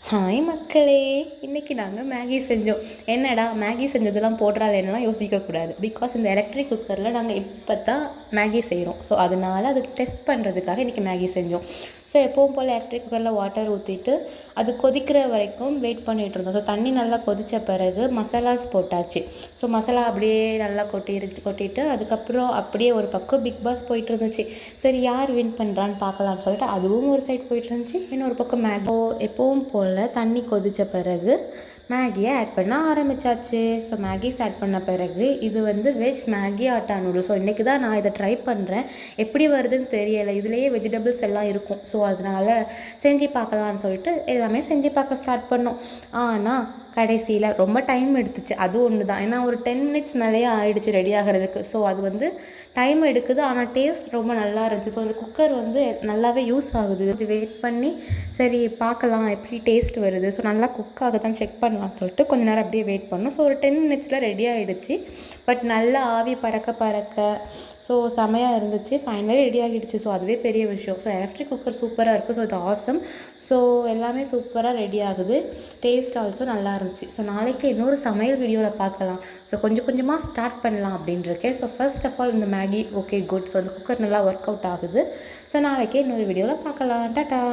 Hi மக்களே, இன்றைக்கி நாங்கள் மேகி செஞ்சோம். என்னடா மேகி செஞ்சதெல்லாம் போடுறாள் என்னெல்லாம் யோசிக்கக்கூடாது. பிகாஸ் இந்த எலக்ட்ரிக் குக்கரில் நாங்கள் இப்போ தான் மேகி செய்கிறோம். ஸோ அதனால் அது டெஸ்ட் பண்ணுறதுக்காக இன்றைக்கி மேகி செஞ்சோம். ஸோ எப்பவும் போல் எலக்ட்ரிக் குக்கரில் வாட்டர் ஊற்றிட்டு அது கொதிக்கிற வரைக்கும் வெயிட் பண்ணிகிட்டு இருந்தோம். ஸோ தண்ணி நல்லா கொதித்த பிறகு மசாலாஸ் போட்டாச்சு. ஸோ மசாலா அப்படியே நல்லா கொட்டிட்டு அதுக்கப்புறம் அப்படியே ஒரு பக்கம் பிக் பாஸ் போயிட்டு இருந்துச்சு. சரி யார் வின் பண்ணுறான்னு பார்க்கலான்னு சொல்லிட்டு அதுவும் ஒரு சைட் போயிட்டு இருந்துச்சு. இன்னொரு பக்கம் மேகி எப்பவும் போல் தண்ணி கொதித்த பிறகு மேகியை ஆட் பண்ண ஆரம்பித்தாச்சு. ஸோ மேகிஸ் ஆட் பண்ண பிறகு இது வந்து veg Maggi atta noodles. So இன்றைக்கி தான் நான் இதை ட்ரை பண்ணுறேன். எப்படி வருதுன்னு தெரியலை. இதுலேயே வெஜிடபிள்ஸ் எல்லாம் இருக்கும். ஸோ அதனால் செஞ்சு பார்க்கலான்னு சொல்லிட்டு எல்லாமே செஞ்சு பார்க்க ஸ்டார்ட் பண்ணோம். ஆனால் கடைசியில் ரொம்ப டைம் எடுத்துச்சு. அது ஒன்று தான். ஏன்னா ஒரு 10 மினிட்ஸ் மேலேயே ஆகிடுச்சு ரெடி ஆகிறதுக்கு. ஸோ அது வந்து டைம் எடுக்குது. ஆனால் டேஸ்ட் ரொம்ப நல்லா இருந்துச்சு. ஸோ அந்த குக்கர் வந்து நல்லாவே யூஸ் ஆகுது. அது வெயிட் பண்ணி சரி பார்க்கலாம் எப்படி டேஸ்ட் வருது. ஸோ நல்லா குக் ஆக தான் செக் பண்ணலாம்னு சொல்லிட்டு கொஞ்ச நேரம் அப்படியே வெயிட் பண்ணோம். ஸோ ஒரு 10 மினிட்ஸில் ரெடி ஆகிடுச்சு. பட் நல்லா ஆவி பறக்க ஸோ செமையாக இருந்துச்சு. ஃபைனலி ரெடி ஆகிடுச்சு. ஸோ அதுவே பெரிய விஷயம். ஸோ எலக்ட்ரிக் குக்கர் சூப்பராக இருக்குது. ஸோ இது ஆசம். ஸோ எல்லாமே சூப்பராக ரெடி ஆகுது. டேஸ்ட் ஆல்சோ நல்லா இருந்துச்சு. ஸோ நாளைக்கு இன்னொரு சமையல் வீடியோவில் பார்க்கலாம். ஸோ கொஞ்சம் கொஞ்சமாக ஸ்டார்ட் பண்ணலாம் அப்படின்னு இருக்கேன். ஸோ ஃபர்ஸ்ட் ஆஃப் ஆல் இந்த மேகி ஓகே குட். ஸோ அந்த குக்கர் நல்லா ஒர்க் அவுட் ஆகுது. ஸோ நாளைக்கே இன்னொரு வீடியோவில் பார்க்கலாம். டாடா.